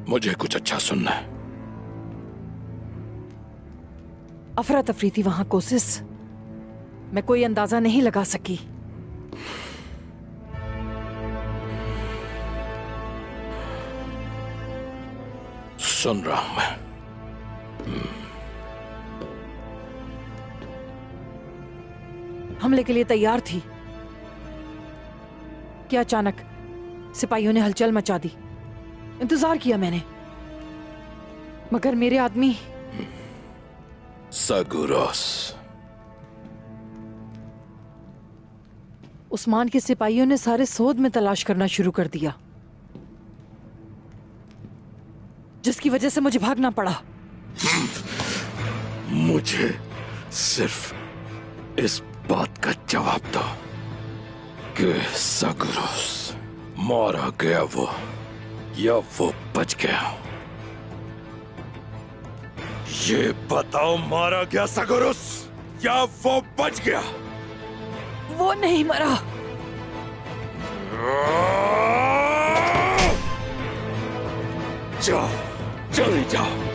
मुझे कुछ अच्छा सुनना है। अफरा तफरी थी वहां कोशिश, मैं कोई अंदाजा नहीं लगा सकी। सुन रहा हूं मैं। हमले के लिए तैयार थी कि अचानक सिपाहियों ने हलचल मचा दी। इंतजार किया मैंने, मगर मेरे आदमी सगुरोस। उस्मान के सिपाहियों ने सारे सोद में तलाश करना शुरू कर दिया, जिसकी वजह से मुझे भागना पड़ा। मुझे सिर्फ इस बात का जवाब दो कि सगुरोस मारा गया वो या वो बच गया। ये बताओ, मारा गया सगुरोस या वो बच गया? वो नहीं मरा। जाओ, चले जाओ।